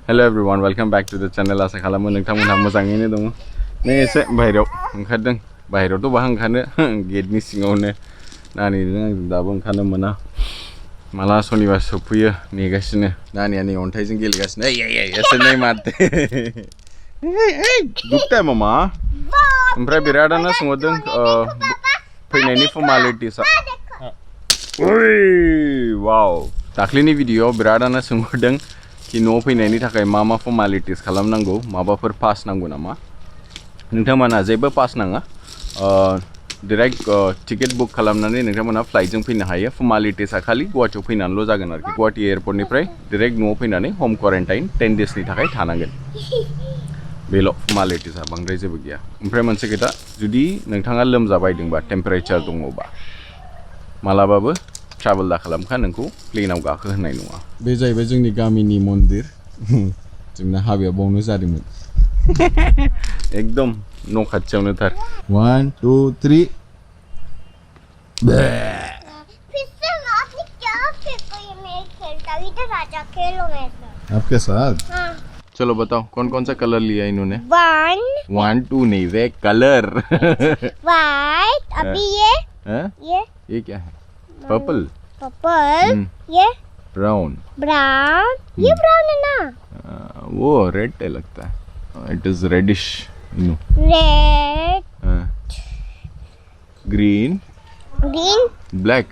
Hello everyone, welcome back to the channel. Asa खालामो नोंथांमोनहा मोजाङैनो दङ। नै एसे बाहेरायाव ओंखारदों। बाहेरायावथ' बाहा ओंखारनो गेटनि सिङावनो नानिजों आंजों दाबो ओंखारनो मोना। माला शनिबार सफैयो नेगासिनो। नानिया नै अन्थाइजों गेलेगासिनो। ऐसे नहीं मारते। दुखता है मामा। ओमफ्राय बिरादानो सोंहरदों फैनायनि फर्मालिटिसा। ओइ वाव। दाख्लिनि भिडिअ'आव बिरादानो सोंहरदों कि न'आव फैनायनि थाखाय मा फर्मालिटिस खालामनांगौ माबाफोर पास नांगौ नामा नोंथांमोना जेबो पास नाङा डाइरेक्ट टिकेट बुक खालामनानै नोंथांमोना फ्लाइटजों फैनो हायो फर्मालिटिसा खालि गुवाहाटीयाव फैनानैल' जागोन आरोखि गुवाहाटी एयारपर्टनिफ्राय डाइरेक्ट न'आव फैनानै होम क्वारेन्टाइन 10 डेजनि थाखाय थानांगोन बेल' फर्मालिटिसा बांद्राय जेबो गैया ओमफ्राय मोनसे खोथा जुदि नोंथाङा लोमजाबायदोंबा टेम्पारेचार दङबा मालाबाबो ट्राभेल दा खालामखा नोंखौ प्लेनाव गाखो होनाय नङा बे जाहैबाय जोंनि गामिनि मन्दिर जोंना हाबाया बावनो जादोंमोन एकदम न' खाथियावनो थार 1 2 3 आपके साथ हाँ चलो बताओ कौन कौन सा कलर लिया इन्होंने 1 2 नहीं वे कलर वाइट अभी ये क्या है पर्पल ये ब्राउन ये ब्राउन है ना वो रेड है लगता है it is reddish red green black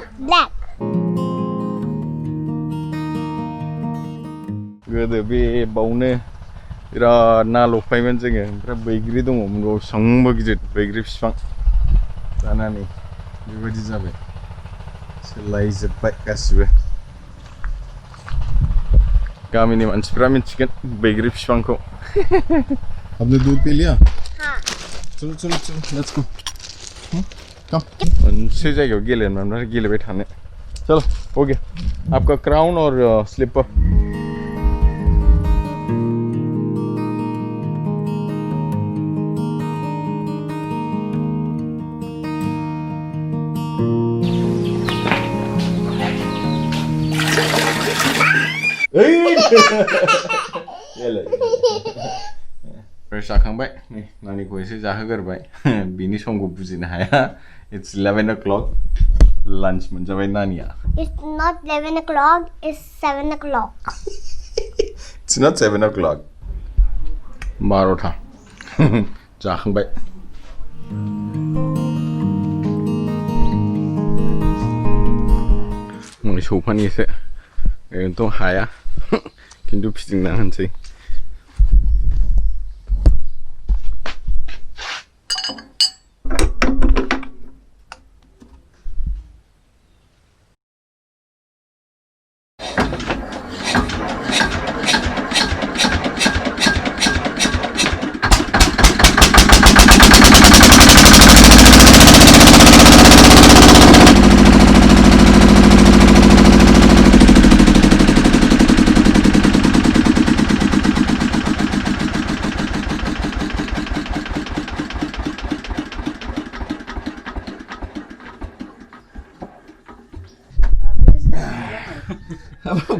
गोदो बे बावनो बिराद ना लफायोमोन जोङो ओमफ्राय बैग्रि दङमोन बाव बेसेबांबा गिदिर बैग्रि बिफां जानानै बेबायदि जाबाय सोलायजोब्बाय गासिबो गामिनि मानसिफ्रा मिथिगोन बैग्रि बिफांखौ आपने दूध पी लिया हाँ चलो चलो चलो लेट्स गो कम मोनसे जायगायाव गेलेनो ओमफ्राय गेलेबाय थानो चलो हो गया आपका क्राउन और स्लीपर फ्रेश जाखांबाय नै नानिखौ एसे जाहोगोरबाय बिनि समखौ बुजिनो हाया इट्स 11 o'clock लान्च मोनजाबाय नानिया It's not 11 o'clock, it's 7 o'clock. It's not 7 o'clock 12टा जाखांबाय नै सौफानि एसे ओरैनोथ' हाया खिन्थु फिदिंना होनसै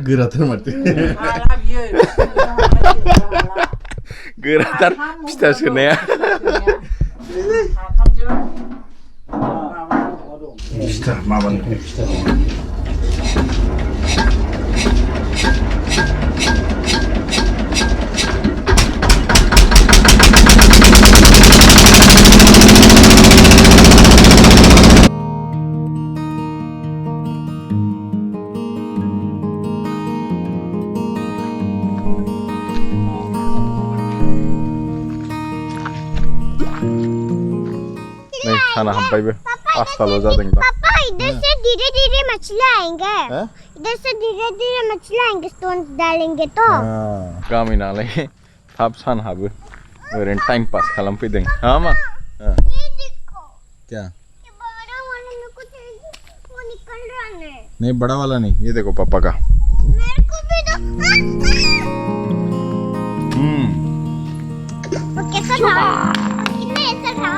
गोराथार माथो गोराथार फिथा सोनाया फिथा माबानो खाना हब्बायबो पास्ताल' जादों दा पापा इधर से धीरे-धीरे मछली आएंगे इधर से धीरे-धीरे मछली आएंगे स्टोन्स डालेंगे तो गामि नालाय थाब सान हाबो ओरैनो टाइम पास खालामफैदों हाँ मा ये देखो क्या ये बड़ा वाला मेरे को वो निकल रहा है नहीं बड़ा वाला नहीं ये देखो पापा का मेरे को भी दो कैसा था कितना ऐसा था